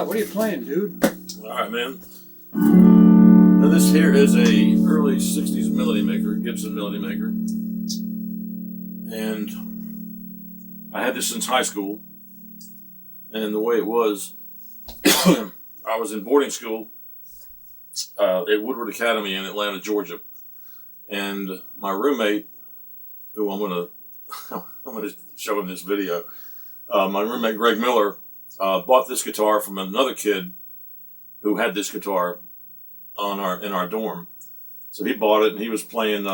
What are you playing, dude? All right, man. Now this here is a early 60s Melody Maker, Gibson Melody Maker. And I had this since high school. And the way it was, I was in boarding school at Woodward Academy in Atlanta, Georgia. And my roommate, who I'm gonna show him this video. My roommate Greg Miller bought this guitar from another kid who had this guitar in our dorm. So he bought it and he was playing.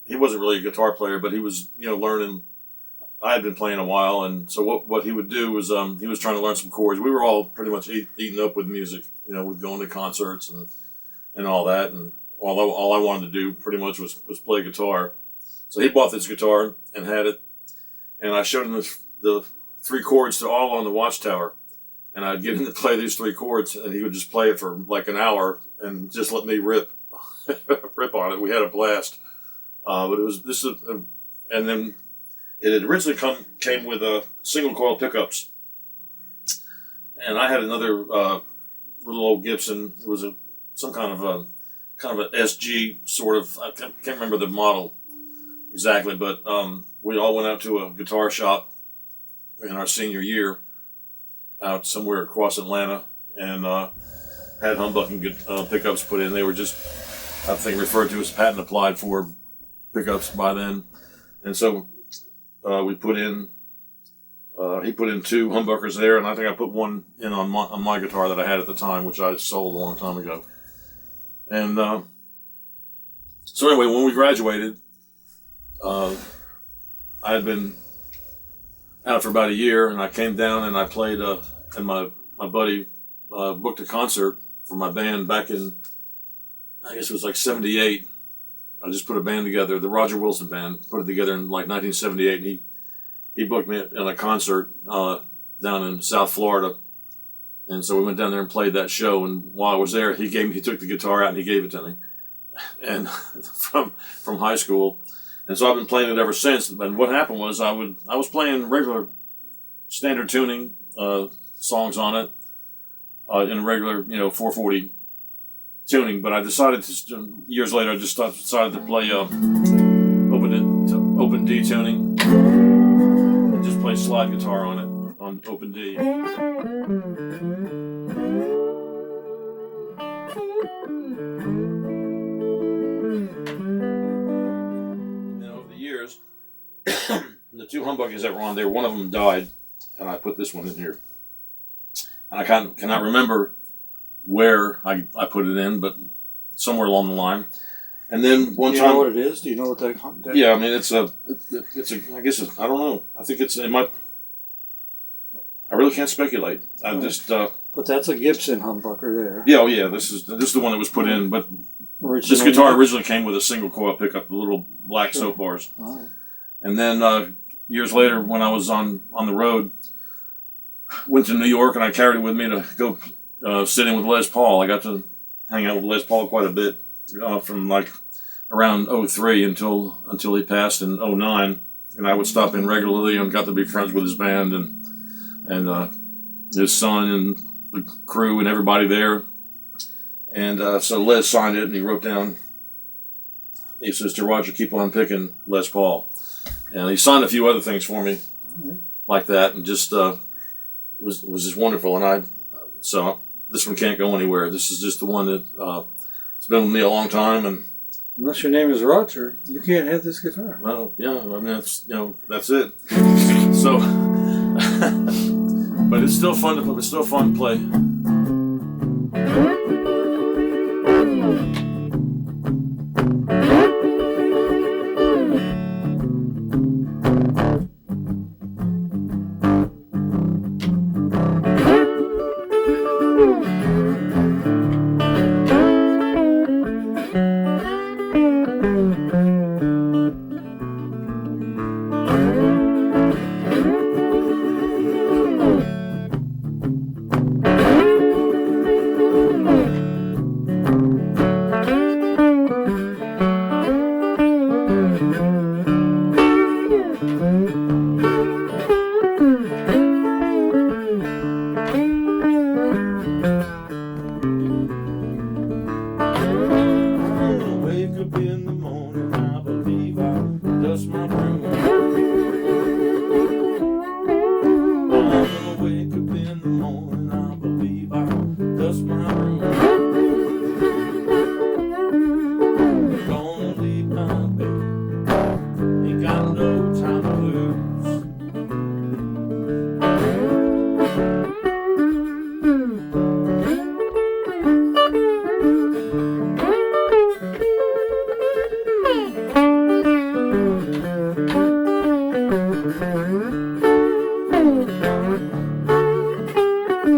He wasn't really a guitar player, but he was learning. I had been playing a while, and so what he would do was he was trying to learn some chords. We were all pretty much eaten up with music, with going to concerts and all that. And all I wanted to do pretty much was play guitar. So he bought this guitar and had it, and I showed him the 3 chords to All on the Watchtower, and I'd get him to play these 3 chords, and he would just play it for like an hour and just let me rip on it. We had a blast, but it was and then it had originally came with single coil pickups, and I had another little old Gibson. It was some kind of an SG sort of. I can't remember the model exactly, but we all went out to a guitar shop in our senior year out somewhere across Atlanta and had humbucking pickups put in. They were just, I think, referred to as patent applied for pickups by then. And so we put in, he put in 2 humbuckers there, and I think I put one in on my guitar that I had at the time, which I sold a long time ago. And so anyway, when we graduated, I had been out for about a year, and I came down and I played, and my buddy booked a concert for my band back in, I guess it was like 78. I just put a band together, the Roger Wilson Band, put it together in like 1978. And he booked me in a concert down in South Florida. And so we went down there and played that show. And while I was there, he took the guitar out and he gave it to me, and from high school. And so I've been playing it ever since. And what happened was I was playing regular standard tuning songs on it in a regular 440 tuning. But I decided years later I just decided to play open D tuning and just play slide guitar on it on open D. The 2 humbuckers that were on there, one of them died, and I put this one in here. And I cannot remember where I put it in, but somewhere along the line. And then one time, Do you know what it is? Do you know what that? Yeah, I mean it's a. I guess I don't know. I think it might. I really can't speculate. I just. But that's a Gibson humbucker there. Yeah, oh yeah. This is the one that was put in, but this guitar originally came with a single coil pickup, the little black soap bars. All right. And then years later, when I was on the road, went to New York, and I carried it with me to go sit in with Les Paul. I got to hang out with Les Paul quite a bit from like around 03 until he passed in 09. And I would stop in regularly and got to be friends with his band and his son and the crew and everybody there. And so Les signed it, and he wrote down, he says, "To Roger, keep on picking Les Paul." And he signed a few other things for me like that, and just was just wonderful. And so this one can't go anywhere. This is just the one that it's been with me a long time. And unless your name is Roger, you can't have this guitar. Well, yeah, I mean that's it. So, but it's still fun to play.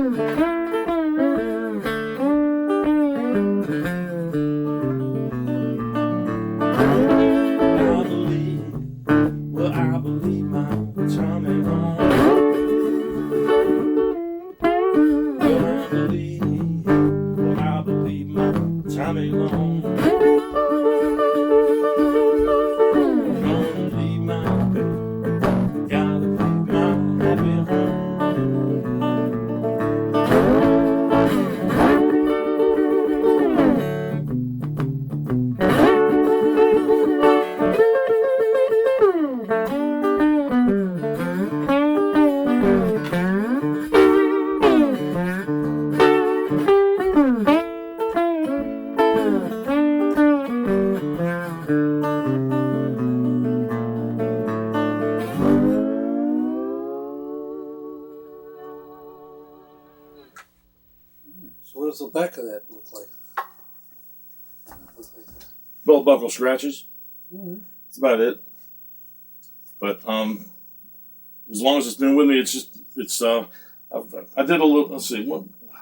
I believe my time ain't long. I believe my time ain't long. Gonna leave my bed, gotta leave my happy home. So what does the back of that look like? Belt buckle scratches. Mm-hmm. That's about it. But as long as it's been with me, I did a little. Let's see.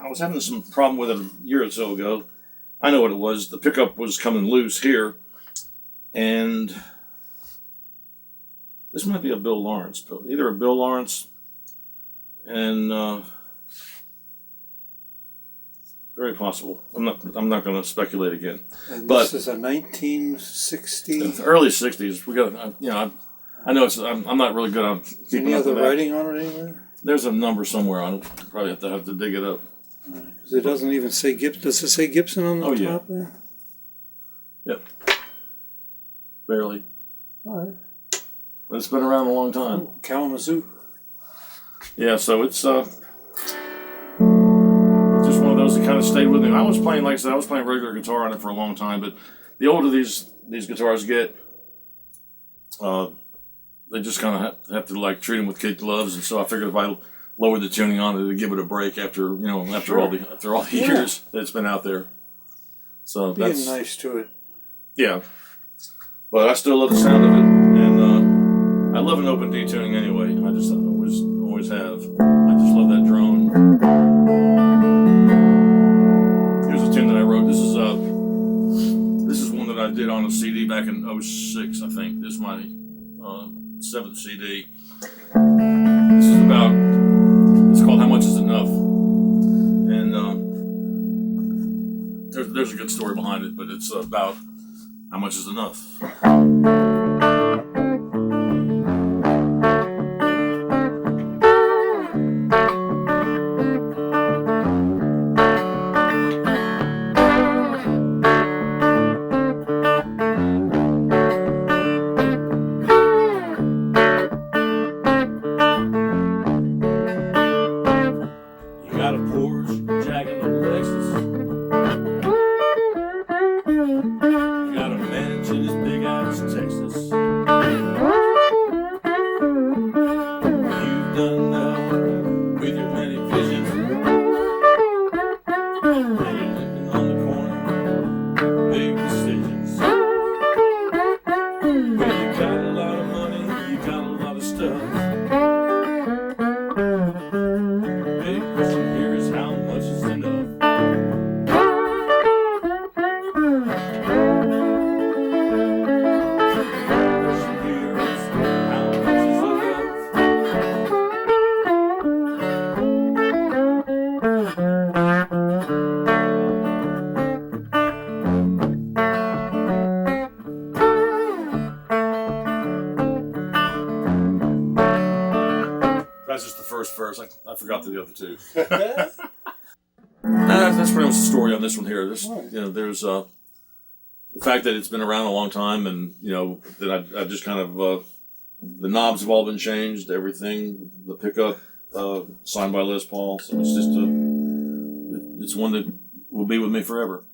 I was having some problem with it a year or so ago. I know what it was. The pickup was coming loose here, and this might be a Bill Lawrence, either a Bill Lawrence and very possible. I'm not going to speculate again. And but this is a 1960. Early '60s. We got, I know it's. I'm not really good on keeping Any up other with that. writing on it anywhere? There's a number somewhere on it. Probably have to dig it up. Because it doesn't even say Gibson. Does it say Gibson on the top there? Yep. Barely. All right. But it's been around a long time. Oh, Kalamazoo. Yeah, so it's just one of those that kind of stayed with me. I was playing, like I said, I was playing regular guitar on it for a long time, but the older these guitars get, they just kind of have to like treat them with kid gloves, and so I figured if I lowered the tuning on it, it'd give it a break after all the years that it's been out there. So Being nice to it. Yeah, but I still love the sound of it, and I love an open D tuning anyway. I just always have. I just love that drone. Here's a tune that I wrote. This is one that I did on a CD back in '06, I think. This is my 7th CD. This is about. It's called "How Much Is Enough," and there's a good story behind it, but it's about how much is enough. You got a Porsche, Jag and a Lexus. You got a mansion as big as Texas. You've done well with your many visions. And you're living on the corner, big decisions. Well, you got a lot of money, you got a lot of stuff. Big question here is how much is enough? That's just the first verse. I forgot the other two. That's pretty much the story on this one here. There's the fact that it's been around a long time, and that I just kind of the knobs have all been changed, everything, the pickup signed by Les Paul. So it's one that will be with me forever.